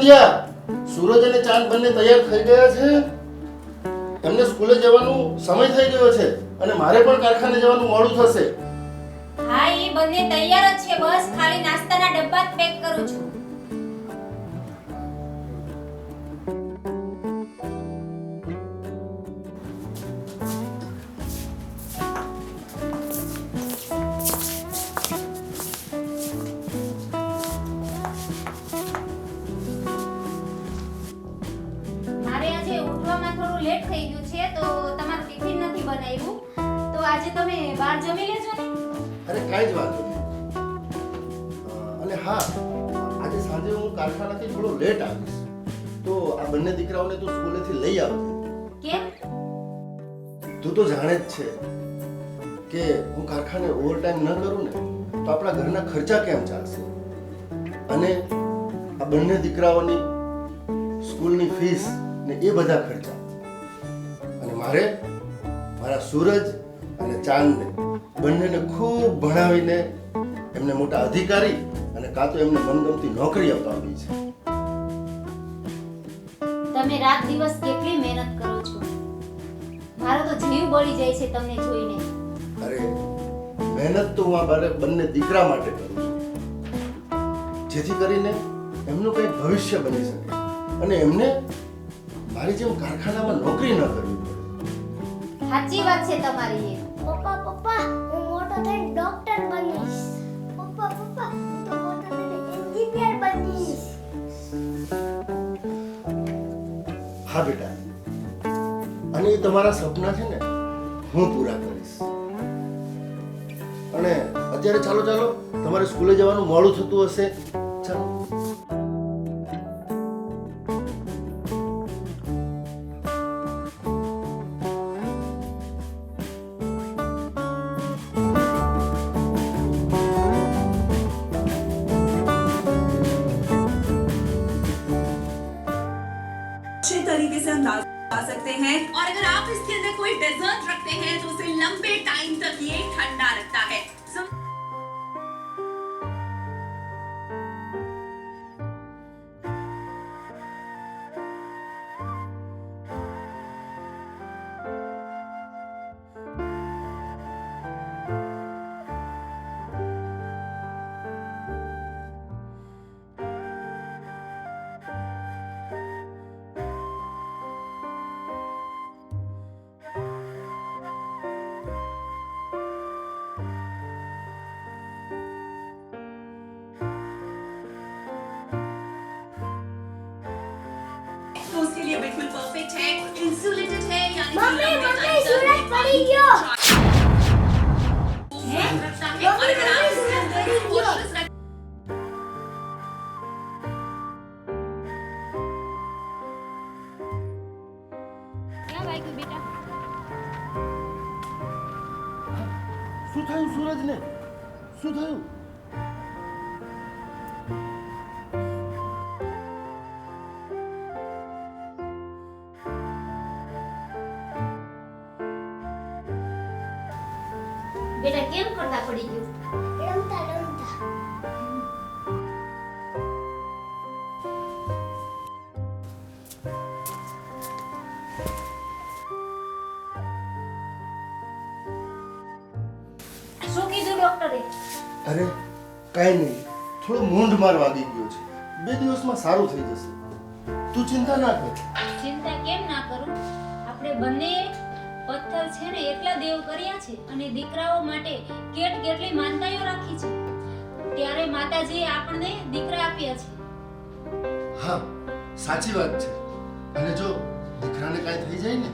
સુરજિયા, સૂરજ અને ચાંદ બંને તૈયાર થઈ ગયા છે. એમને સ્કૂલે જવાનું સમય થઈ ગયો છે અને મારે પણ કારખાને જવાનું મોડું થશે. હા, એ બંને તૈયાર જ છે. બસ ખાલી નાસ્તાના ડબ્બા જ પેક કરું છું. મારે આજે ઉઠવામાં થોડું લેટ થઈ ગયું છે, તો તમારું ટિફિન નથી બનાવ્યું. તો આજે તમે બહાર જમી લેજો ને. અરે કાંઈ જ વાંધો નહીં. અને હા, આજે સાંજે હું કારખાનાથી થોડો લેટ આવીશ, તો આ બંને દીકરાઓને તું સ્કૂલેથી લઈ આવજે. કેમ? તું તો જાણે જ છે કે હું કારખાને ઓવરટાઈમ ન કરું ને તો આપણા ઘરના ખર્ચા કેમ ચાલશે. અને આ બંને દીકરાઓની સ્કૂલની ફીસ ને એ બધા ખર્ચા, અને મારે મારા સૂરજ અને ચાંદને બંનેને ખૂબ ભણાવીને એમને મોટા અધિકારી અને કાં તો એમને મનગમતી નોકરી અપાવવી છે. તમે રાત દિવસ કેટલી મહેનત કરો છો. મારો તો જીવ બળી જાય છે તમને જોઈને. અરે મહેનત તો હું આ બંને દીકરા માટે કરું છું, જેથી કરીને એમનું કંઈક ભવિષ્ય બની શકે અને એમને મારી જેમ કારખાનામાં નોકરી ન કરવી પડે. સાચી વાત છે તમારી. પપ્પા પપ્પા હું મોટો થઈને ડોક્ટર બનીશ. પપ્પા પપ્પા હું તો મોટો થઈને એન્જિનિયર બનીશ. હા બેટા, અને એ તમારા સપના છે ને હું પૂરા કરીશ. અને અત્યારે ચાલો ચાલો, તમારે સ્કૂલે જવાનું મોડું થતું હશે. ચાલો. अच्छे तरीके से अंदाज लगा सकते हैं और अगर आप इसके अंदर कोई डेजर्ट रखते हैं तो उसे लंबे टाइम तक ये ठंडा रखता है तो उसके लिए बिल्कुल परफेक्ट है, इंसुलेटेड है, यानी कि मम्मी लंबे मम्मी टाइम तक सूरज पड़ी गयो. रखता है और अगर आप इसके अंदर कोशिश रख ક્યાં વાગ્યું બેટા? શું થયું સૂરજને? શું થયું? બેટા કેમ કરતા પડી ગયું? રમતા રમતા. શું કીધું ડોક્ટરે? અરે કાંઈ નહીં, થોડો મૂંઢ માર વાગી ગયો છે. 2 દિવસમાં સારું થઈ જશે. તું ચિંતા ના કર. ચિંતા કેમ ના કરું? આપણે બંને પથ્થર છે ને એટલા દેવ કર્યા છે અને દીકરાઓ માટે કેટલી માનતાઓ રાખી છે. ત્યારે માતાજીએ આપણને દીકરા આપ્યા છે. હા, સાચી વાત છે. અને જો દીકરાને કાંઈ થઈ જાય ને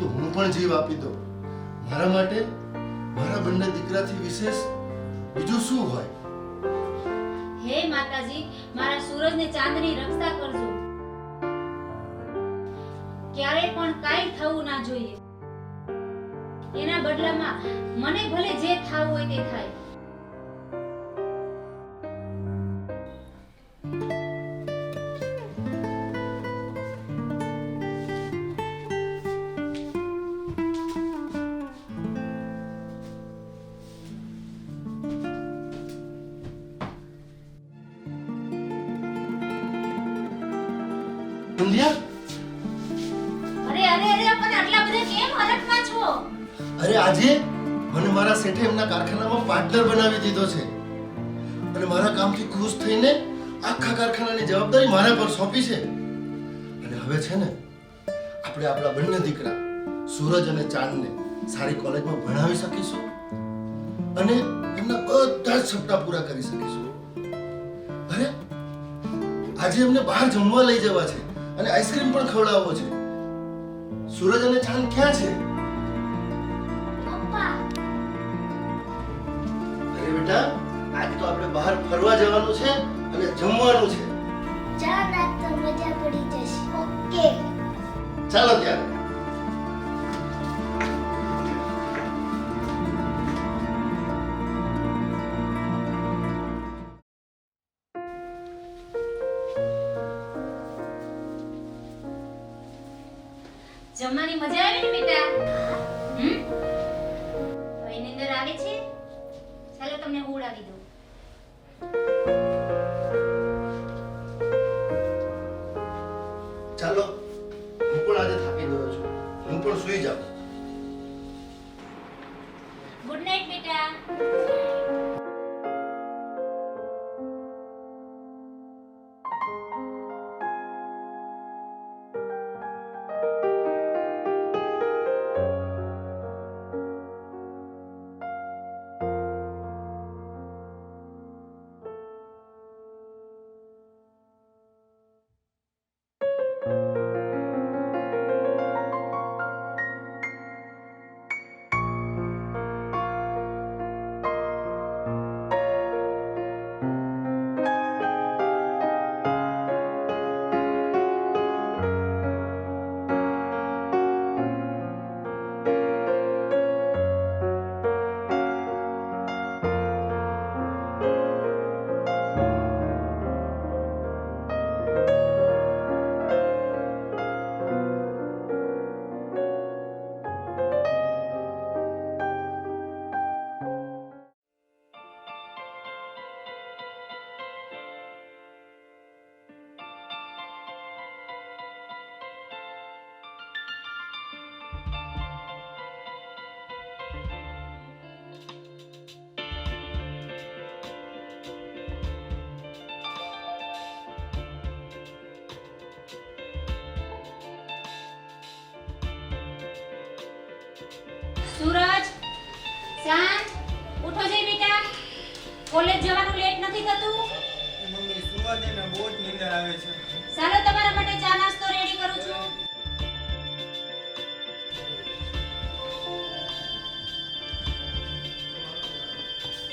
તો હું પણ જીવ આપી દઉં. મારા માટે મારા બંને દીકરાથી વિશેષ બીજું શું હોય? હે માતાજી, મારા સૂરજને ચાંદની રક્ષા કરજો. ક્યારે પણ કાંઈ થવું ના જોઈએ. એના બદલામાં મને ભલે જે થાવું હોય તે થાય. બંધિયા, અરે અરે અરે પણ આટલા બધા કેમ હરખમાં છો? અરે આજે મને મારા શેઠે એમના કારખાનામાં પાર્ટનર બનાવી દીધો છે અને મારા કામથી ખુશ થઈને આખા કારખાનાની જવાબદારી મારા પર સોંપી છે. અને હવે છે ને આપણે આપણા બંને દીકરા સૂરજ અને ચાંદને સારી કોલેજમાં ભણાવી શકીશું અને એમના બધા જ સપના પૂરા કરી શકીશું. અરે આજે એમને બહાર જમવા લઈ જવા છે અને આઈસ્ક્રીમ પણ ખવડાવવો છે. સૂરજ અને ચાંદ ક્યાં છે? પપ્પા અરે બેટા, આજે તો આપણે બહાર ફરવા જવાનું છે અને જમવાનું છે. ચા નાખ તો મજા પડી જશે. ઓકે. ચાલો ત્યારે. જમવાની મજા આવી ને બેટા? હવે નીંદર આવે છે? ચાલો તમને ઉડાવી દઉં. ચાલો, હું પણ આજે થાકી ગયો છું. હું પણ સૂઈ જાઉં. ગુડ નાઈટ બેટા. સૂરજ, ચાંદ, ઉઠો જઈ બેટા. કોલેજ જવાનું લેટ નથી થતું? મમ્મી સુવા દે ને, બહુ જ નીંદર આવે છે. ચાલો તમારા માટે ચા નાસ્તો રેડી કરું છું.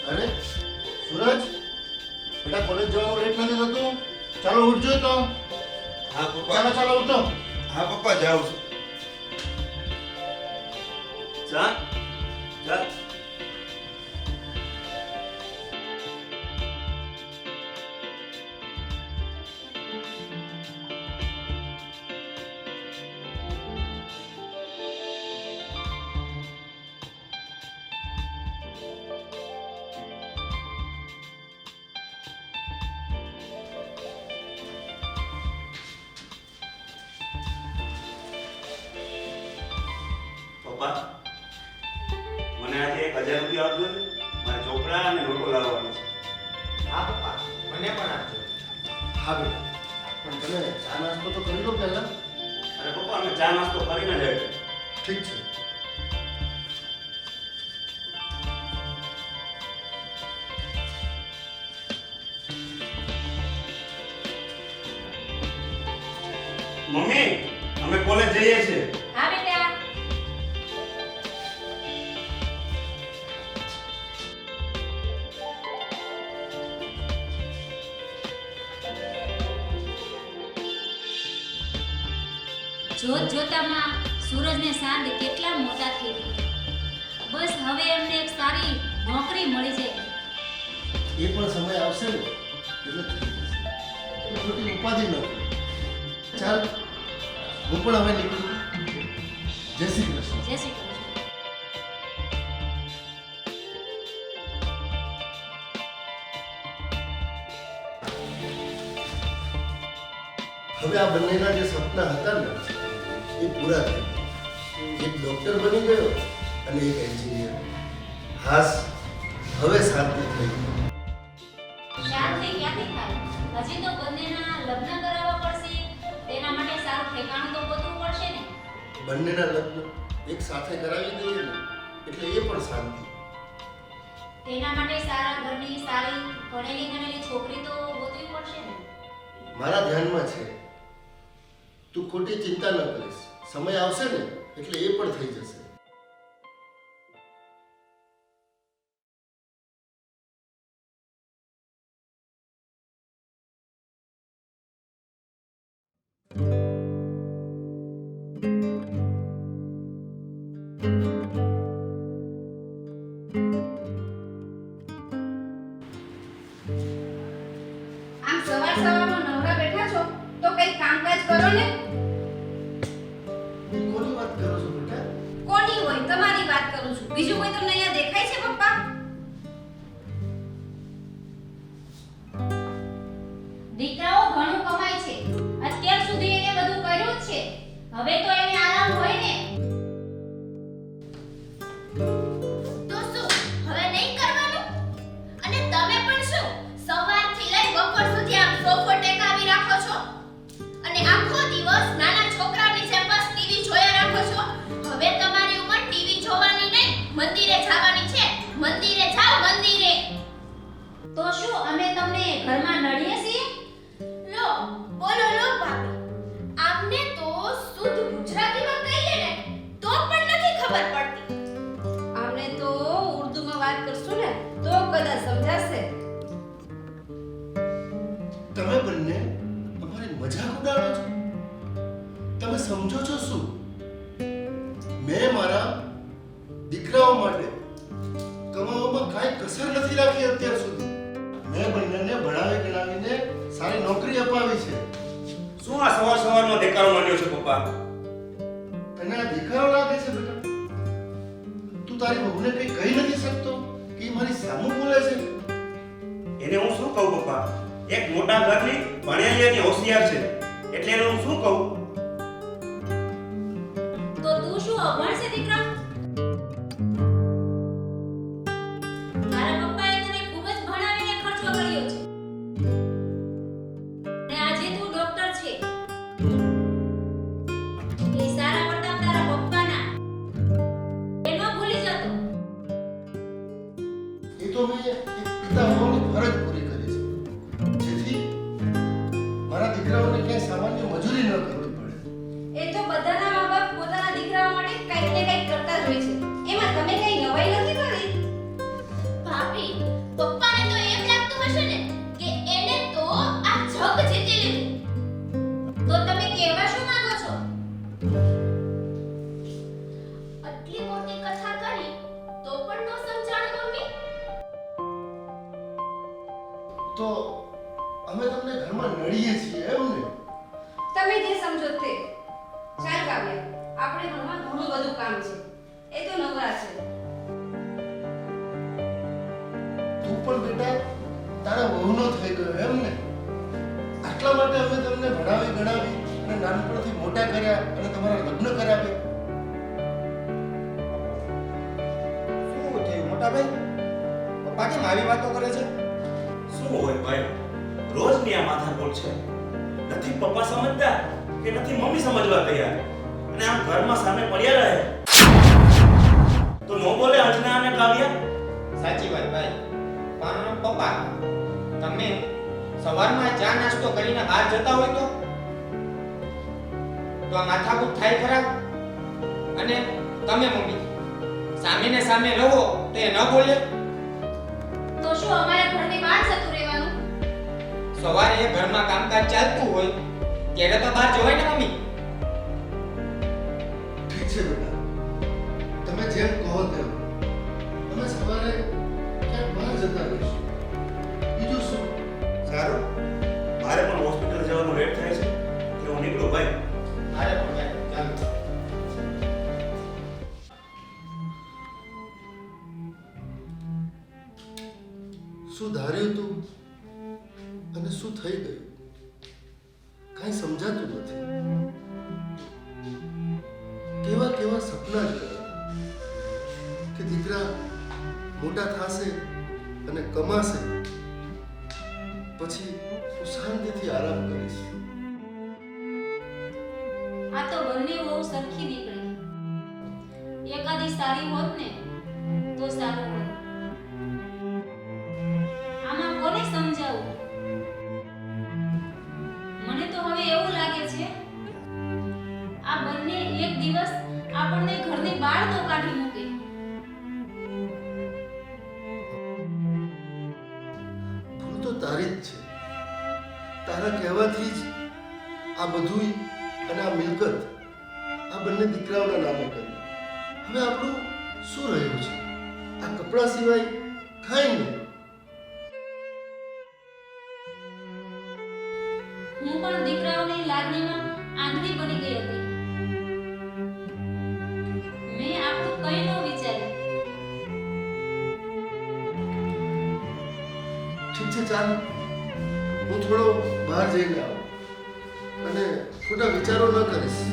અરે સૂરજ, બેટા કોલેજ જવાનું લેટ નથી થતું? ચાલો ઉઠજો તો. હા ચાલો પપ્પા. ચાલો ઉઠો. હા પપ્પા, જાઉં છું. જા જા. પપ્પા, મને આજે 1000 રૂપિયા આપજો ને. મારે ચોપડા અને નોટો લાવવાનો છે. હા પપ્પા, મને પણ આપજો. હા બેટા, પણ તમે ચા નાસ્તો તો કરી લો પહેલા. અરે પપ્પા, અમે ચા નાસ્તો કરીને જ આવ્યા. ઠીક છે. મમ્મી, અમે કોલેજ જઈએ છીએ. હા બેટા. જોત જોતામાં સૂરજ ને ચાંદ કેટલા મોટા થઈ ગયા. બસ હવે એમને એક સારી નોકરી મળી જાય. એ પણ સમય આવશે ને એટલે થઈ જશે. એટલે ખોટી ઉપાધિ ન કરો. ચાલ, હું પણ હવે નીકળું. જય શ્રી કૃષ્ણ. જય શ્રી કૃષ્ણ. હવે હવે આ બંનેના જે સપના હતા ને એ પૂરા થઈ ગયા. એક ડોક્ટર બની ગયો અને એક એન્જિનિયર. હાસ, હવે શાંતિ થઈ ગઈ. શાંતિ ક્યાંથી થાય? હજી તો બંનેના લગ્ન કરાવવા પડશે. તેના માટે સારું ઠેકાણું તો ગોતવું પડશે ને. બંનેના લગ્ન એક સાથે કરાવી દઈએ ને એટલે એ પણ શાંતિ. તેના માટે સારા ઘરની સારી ભણેલી ગણેલી છોકરી તો ગોતવી પડશે ને. મારા ધ્યાનમાં છે. તું ખોટી ચિંતા ન કરીશ. સમય આવશે ને એટલે એ પણ થઈ જશે. આમ સવાર સવારમાં નવરા બેઠા છો તો કઈ કામકાજ કરો ને. કોની વાત કરો છો બેટા? કોની હોય તમારી વાત કરું છું. બીજું કોઈ તમને અહીંયા દેખાય છે પપ્પા? દીકરાઓ ઘણું કમાય છે. અત્યાર સુધી એને બધું કર્યું જ છે. હવે તો એને આરામ હોય ને. તો શું હવે નહીં કરવાનું? અને તમે પણ શું સવારથી લઈ બપોર સુધી આમ સોફો ટેકાવી રાખો છો અને આખો દિવસ નાના છોકરાની જેમ બસ ટીવી જોયા રાખો છો? હવે તમારી ઉંમર ટીવી જોવાની નહીં, મંદિરે જવાની છે. મંદિરે જાઓ, મંદિરે. તો શું અમે તમને ઘરમાં નડીએ છીએ? લો બોલો લો ભાભી, આમને તો શુદ્ધ ગુજરાતીમાં કહીએ ને તો પણ નથી ખબર પડતી. આમને તો ઉર્દુમાં વાત કરશું ને તો કદાચ સમજાશે. તમે બંને અમારી મજાક ઉડાડો છો. તમે સમજો છો શું? મેં મારા દીકરાઓ માટે કમાવામાં કાંઈ કસર નથી રાખી અત્યાર સુધી. મેં બંનેને ભણાવી ગણાવીને સારી નોકરી અપાવી છે. શું આ સવાર સવારમાં દેકારો માંડ્યો છે પપ્પા? તને આ દેખાડો લાગે છે બેટા? તું તારી બહુને કંઈ કહી નથી શકતો કે ઈ મારી સામું બોલે છે? એને હું શું કહું પપ્પા? એક મોટા ઘરની ભણેલી અને હોશિયાર છે એટલે એને હું શું કહું? તો તું શું અભણ છે દીકરા? તારા પપ્પાએ તને ખૂબ જ ભણાવીને ખર્ચો કર્યો છે. અને આજે તું ડોક્ટર છે. એ સારા પ્રતાપ તારા પપ્પાના. એ ન ભૂલી જતો. એ તો મેં એક પિતા હોવાની ફરજ પૂરી કરી છે જેથી મારા દીકરાઓને ક્યાંય સામાન્ય મજૂરી ન કરવી પડે. એ તો બધાના મા બાપ પોતાના દીકરાઓ માટે કંઈક ને કંઈક કરતા જ હોય છે. એમાં તમે કઈ નવાઈ નથી કરી. ભાભી, પપ્પાને તો એમ લાગતું હશે ને કે એને તો આ જગ જીતી લીધું. તો તમે કહેવા શું માંગો છો? આટલી મોટી કથા કરી તો પણ ન સમજાણ મમ્મી. તો અમે તમને ઘરમાં નડીએ છીએ એમ ને? તમે જે સમજો તે. ચાલ કાવ્યા, આપણે ઘરમાં ઘણું બધું કામ છે. એ તો નવરા છે. તું પણ બેટા તારા વહુનો થઈ ગયો એમ ને? આટલા માટે અમે તમને ભણાવી ગણાવી અને નાનપણથી મોટા કર્યા અને તમારા લગ્ન કરાવ્યા. શું થયું મોટા ભાઈ? પપ્પા કેમ આવી વાતો કરે છે? શું હોય ભાઈ? રોજની આ માથાકૂટ છે. નથી પપ્પા સમજતા કે નથી મમ્મી સમજવા તૈયાર. અને આમ ઘરમાં સામે પડ્યા રહે તો નો બોલે અંજના અને કાવ્યા. સાચી વાત ભાઈ. પણ પપ્પા, તમે સવારમાં ચા નાસ્તો કરીને બહાર જતા હોય તો આ માથાકૂટ થાય ખરા? અને તમે મમ્મી સામે ને સામે રહો તો એ ન બોલે? તો શું અમારા ઘરની બહાર જતું રહેવાનું? સવારે ઘરમાં કામકાજ ચાલતું હોય ત્યારે તો બહાર જવાય ને મમ્મી. ઠીક છે બેટા, તમે જેમ કહો તેમ અમે સવારે ક્યાંક બહાર જતા રહીશું. બીજું શું? સારું, મારે પણ હોસ્પિટલ જવાનું લેટ થાય છે એટલે હું નીકળું ભાઈ. અરે પણ ચાલો. શું ધાર્યું તું અને શું થઈ ગયું? કાંઈ સમજાતું નથી. કેવા કેવા સપના જ કરે કે દીકરા મોટા થશે અને કમાશે, પછી હું શાંતિથી આરામ કરીશ. આ તો બંને બહુ સરખી નીકળી. એકાદી સારી હોત ને તો સારું હોત. આમાં કોને સમજાવું? મને તો હવે એવું લાગે છે આ બંને એક દિવસ આપણને ઘરની બહાર તો કાઢી મૂકે. ભૂલ તો તારી જ છે. તારા કહેવાથી જ આ બધું અને આ મિલકત આ બંને દીકરાઓના નામે કરી. હવે આપણું શું રહ્યું છે? આ કપડાં સિવાય કાંઈ નહીં. હું પણ દીકરાઓની લાગણીમાં આંધળી બની ગઈ હતી. મેં આપણું કંઈ ન વિચાર્યું. ઠીક છે, ચાલ હું થોડો બહાર જઈને આવું અને ખોટા વિચારો ન કરીશ.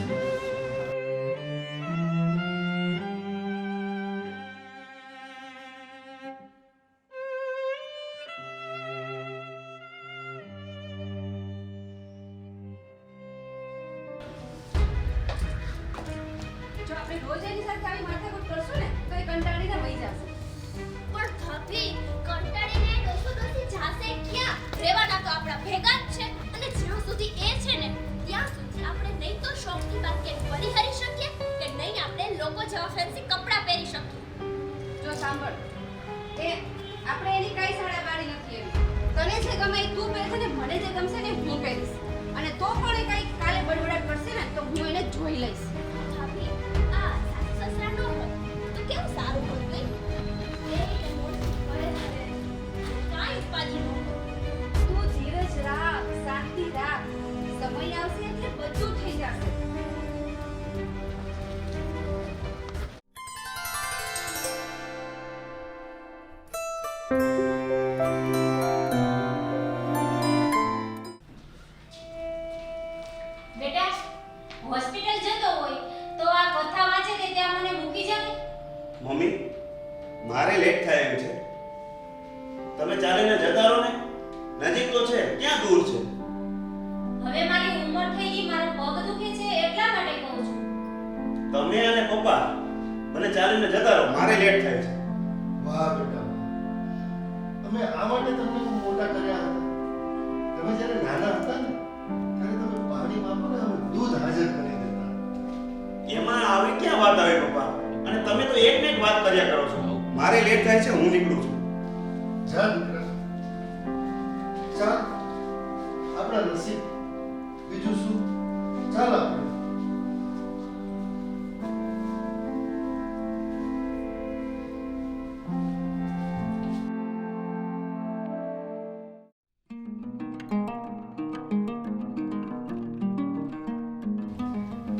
જો આપણે રોજ એની સાથે આવી માથાકૂટ કરશું ને તો એ કંટાળીને વહી જશે. પણ ભાભી કંટાળીને ડોસી જાશે ક્યાં? રહેવાના તો આપણા ભેગા જ છે અને જ્યાં સુધી એ છે ને ત્યાં સુધી આપણે નહીં તો શોખની બાસ્કેટ પરિહરી શકીએ કે નહીં આપણે લોકો જેવા ફેન્સી કપડાં પહેરી શકીએ. જો સાંભળ, એ આપણે એની કઈ સાડાબાડી નથી એવી. તને જે ગમે એ તું પહેરશે ને મને જે ગમશે ને હું પહેરીશ. અને તો પણ એ કઈ કાલે બડબડાટ કરશે ને તો હું એને જોઈ લઈશ. ભાભી આ સાસુ સસરા નો હોય તો કેવું સારું હોત નહીં? એ મોટી ભરે ભરે કાંઈ ઉપાધિ ન હોય. તું ધીરજ રાખ, શાંતિ રાખ. સમય આવશે એટલે બધું થઈ જશે. બેટા, હોસ્પિટલ જતો હોય તો આ કથા વાંચે તે ત્યાં મને મૂકી જા ને. મમ્મી મારે લેટ થાય એમ છે. તમે ચાલીને જતા રહો ને. નજીક તો છે, ક્યાં દૂર છે? હવે મારી ઉંમર થઈ ગઈ, મારો પગ દુખે છે એટલા માટે કહું છું. તમે અને પપ્પા મને ચાલીને જતા રહો, મારે લેટ થાય છે. વાહ બેટા, અમે આ માટે તમને મોટા કર્યા હતા. તમે જ્યારે નાના હતા ને ત્યારે તમે પાણીમાં પણ અમે દૂધ હાજર કરી દેતા. એમાં આવી ક્યાં વાત આવે પપ્પા? અને તમે તો એક ને એક વાત કર્યા કરો છો. મારે લેટ થાય છે, હું નીકળું છું. જા દીકરા, ચાલ આપણા નસીબ, બીજું શું? ચાલ આપણે.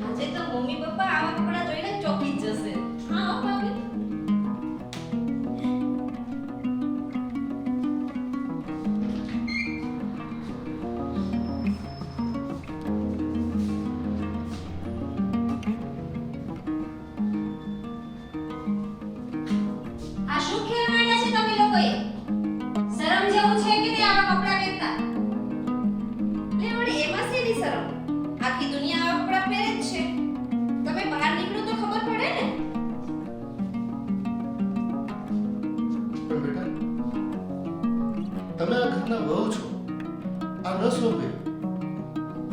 આજે તો મમ્મી પપ્પા આવા કપડાં જોઈને ચોંકી જ જશે. હા હો ભાભી. આ શું ખેલ માંડ્યા છે તમે લોકોએ? શરમ જેવું છે કે તે આવા કપડાં પહેરતા? લે વળી એમાં શેની શરમ? આખી દુનિયા આવા કપડાં પહેરે જ છે. તમે બહાર નીકળો તો ખબર પડે ને. પણ બેટા, તમે આ ઘરના વહુ છો, આ ન શોભે.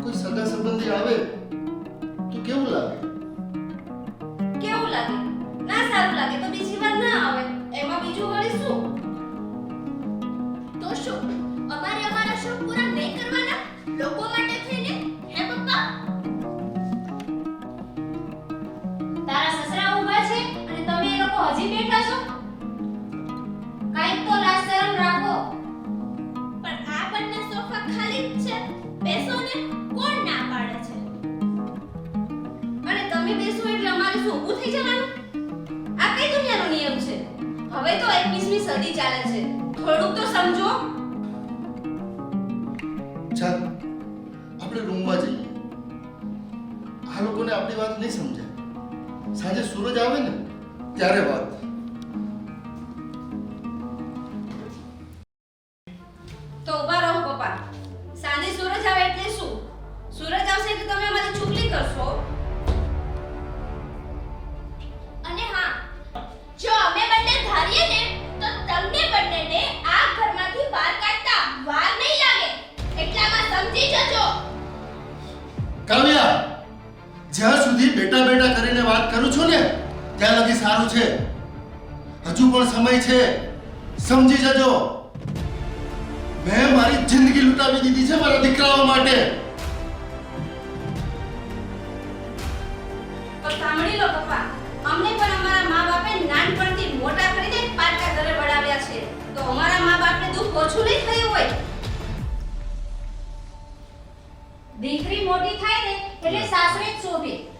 કોઈ સગા સંબંધી આવે તો કેવું લાગે? કેવું લાગે? ના સારું લાગે તો બીજી વાર ના આવે. એમાં બીજું વળી શું? તો શું અમારે અમારા શોખ પૂરા નહીં કરવાના લોકો માટે થઈને? હે પપ્પા? તારા સસરા ઊભા છે અને તમે એ લોકો હજી બેઠા છો? કાંઈક તો લાજ શરમ રાખો. પણ આ બંને સોફા ખાલી જ છે. બેસો ને, કોણ ના પાડે છે? અને તમે બેસો એટલે અમારે શું ઊભું થઈ જવાનું? આ કઈ દુનિયાનો નિયમ છે? હવે તો 21મી સદી ચાલે છે. થોડુંક તો સમજો. ચાલ આપણે રૂમમાં જઈએ. આપણી વાત નહીં સમજાય. સાંજે સૂરજ આવે ને ત્યારે વાત. તો ઊભા રહો પપ્પા. સાંજે સૂરજ આવે એટલે શું? સૂરજ આવશે એટલે તમે અમારી ચૂગલી કરશો. અને હા, જો અમે બંને ધારીએ ને તો તમને બંનેને આ ઘરમાંથી બહાર કાઢતા વાર નહીં લાગે. એટલામાં સમજી જજો. કાવ્યા, જ્યાં સુધી બેટા બેટા કરીને વાત કરું છું ને ત્યાં લગી સારું છે. હજુ પણ સમય છે, સમજી જજો. મેં મારી જિંદગી લૂંટાવી દીધી છે મારા દીકરાઓ માટે. તો સાંભળી લો પપ્પા, અમને પણ અમારા મા-બાપે નાનપણથી મોટા કરીને પારકા ઘરે વડાવ્યા છે. તો અમારા મા-બાપને દુઃખ ઓછું નહીં થયું હોય. દીકરી મોટી થાય ને એટલે સાસરે જ શોભે.